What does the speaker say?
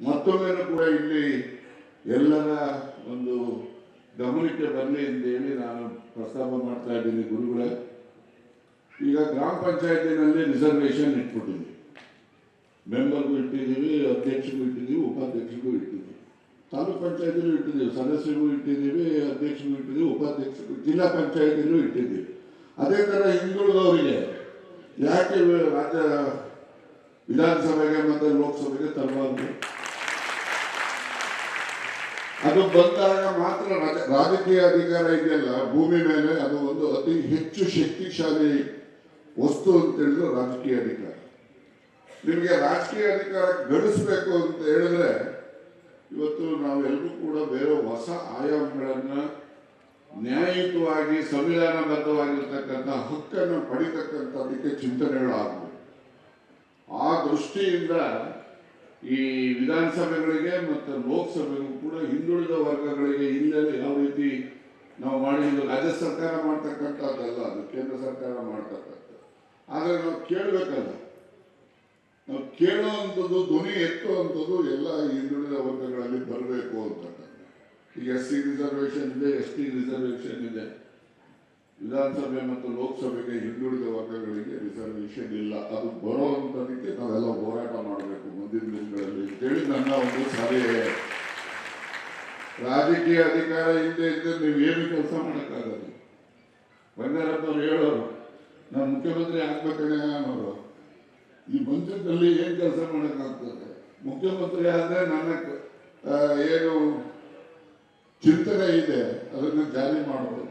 ಮತ್ತೊಮ್ಮೆ ಕೂಡ ಇಲ್ಲಿ ಎಲ್ಲರ ಒಂದು ಗಮನಕ್ಕೆ ಬರಲಿ ಅಂತೇಳಿ ನಾನು ಪ್ರಸ್ತಾಪ ಮಾಡ್ತಾ ಇದ್ದೀನಿ ಗುರುಗಳೇ. ಈಗ ಗ್ರಾಮ ಪಂಚಾಯತಿನಲ್ಲಿ ರಿಸರ್ವೇಷನ್ ಇಟ್ಬಿಟ್ಟಿದ್ವಿ, ಮೆಂಬರ್ಗೂ ಇಟ್ಟಿದ್ದೀವಿ, ಅಧ್ಯಕ್ಷರಿಗೂ ಇಟ್ಟಿದ್ದೀವಿ, ಉಪಾಧ್ಯಕ್ಷರಿಗೂ ಇಟ್ಟಿದ್ದೀವಿ, ತಾಲೂಕ್ ಪಂಚಾಯತಿಲೂ ಇಟ್ಟಿದ್ದೀವಿ, ಸದಸ್ಯರಿಗೂ ಇಟ್ಟಿದ್ದೀವಿ, ಅಧ್ಯಕ್ಷರಿಗೂ ಇಟ್ಟಿದ್ದೀವಿ, ಉಪಾಧ್ಯಕ್ಷರಿಗೂ, ಜಿಲ್ಲಾ ಪಂಚಾಯತಿಲೂ ಇಟ್ಟಿದ್ದೀವಿ. ಅದೇ ಥರ ಹಿಂದುಳಿದವರಿಗೆ ಯಾಕೆ ರಾಜ್ಯ ವಿಧಾನಸಭೆಗೆ ಮತ್ತು ಲೋಕಸಭೆಗೆ ತರಬಾರ್ದು? ಅದು ಬಂದಾಗ ಮಾತ್ರ ರಾಜಕೀಯ ಅಧಿಕಾರ ಇದೆಯಲ್ಲ ಭೂಮಿ ಮೇಲೆ, ಅದು ಒಂದು ಅತಿ ಹೆಚ್ಚು ಶಕ್ತಿಶಾಲಿ ವಸ್ತು ಅಂತ ಹೇಳಿದ್ರೆ ರಾಜಕೀಯ ಅಧಿಕಾರ. ನಿಮಗೆ ರಾಜಕೀಯ ಅಧಿಕಾರ ಗಳಿಸ್ಬೇಕು ಅಂತ ಹೇಳಿದ್ರೆ ಇವತ್ತು ನಾವೆಲ್ಲರೂ ಕೂಡ ಬೇರೆ ಹೊಸ ಆಯಾಮಗಳನ್ನ ನ್ಯಾಯಯುತವಾಗಿ ಸಂವಿಧಾನಬದ್ಧವಾಗಿರ್ತಕ್ಕಂಥ ಹಕ್ಕನ್ನು ಪಡಿತಕ್ಕಂಥದಕ್ಕೆ ಚಿಂತನೆಗಳಾಗಬೇಕು. ಆ ದೃಷ್ಟಿಯಿಂದ ಈ ವಿಧಾನಸಭೆಗಳಿಗೆ ಮತ್ತು ಲೋಕಸಭೆಗೂ ಕೂಡ ಹಿಂದುಳಿದ ವರ್ಗಗಳಿಗೆ ಹಿನ್ನೆಲೆ ಯಾವ ರೀತಿ ನಾವು ಮಾಡಿದ್ದು ರಾಜ್ಯ ಸರ್ಕಾರ ಮಾಡ್ತಕ್ಕಂಥದ್ದಲ್ಲ, ಅದು ಕೇಂದ್ರ ಸರ್ಕಾರ ಮಾಡ್ತಕ್ಕಂಥದ್ದು. ಆದರೆ ನಾವು ಕೇಳಬೇಕಲ್ಲ, ನಾವು ಕೇಳುವಂಥದ್ದು, ಧ್ವನಿ ಎತ್ತುವಂಥದ್ದು ಎಲ್ಲ ಹಿಂದುಳಿದ ವರ್ಗಗಳಲ್ಲಿ ಬರಬೇಕು ಅಂತಕ್ಕಂಥ. ಈಗ SC ರಿಸರ್ವೇಷನ್ ಇದೆ, ST ರಿಸರ್ವೇಷನ್ ಇದೆ. ವಿಧಾನಸಭೆ ಮತ್ತು ಲೋಕಸಭೆಗೆ ಹಿಂದುಳಿದ ವರ್ಗಗಳಿಗೆ ರಿಸರ್ವೇಷನ್ ಇಲ್ಲ. ಅದು ಬರೋವಂಥದಕ್ಕೆ ನಾವೆಲ್ಲ ಹೋರಾಟ ಮಾಡಬೇಕು ಮುಂದಿನ ದಿನಗಳಲ್ಲಿ ಅಂತೇಳಿ ನನ್ನ ಒಂದು ಸಲಹೆ. ರಾಜಕೀಯ ಅಧಿಕಾರ ಇಲ್ಲದೆ ಇದ್ದರೆ ನೀವೇನು ಕೆಲಸ ಮಾಡೋಕ್ಕಾಗಲ್ಲ. ಬಂಗಾರಪ್ಪವ್ರು ಹೇಳೋರು, ನಾನು ಮುಖ್ಯಮಂತ್ರಿ ಆಗ್ಬೇಕಣೆ ಅನ್ನೋರು. ಈ ಮಂಚದಲ್ಲಿ ಏನು ಕೆಲಸ ಮಾಡೋಕ್ಕಾಗ್ತದೆ? ಮುಖ್ಯಮಂತ್ರಿ ಆದರೆ ನನ್ನ ಏನು ಚಿಂತನೆ ಇದೆ ಅದನ್ನು ಜಾರಿ ಮಾಡಬಹುದು.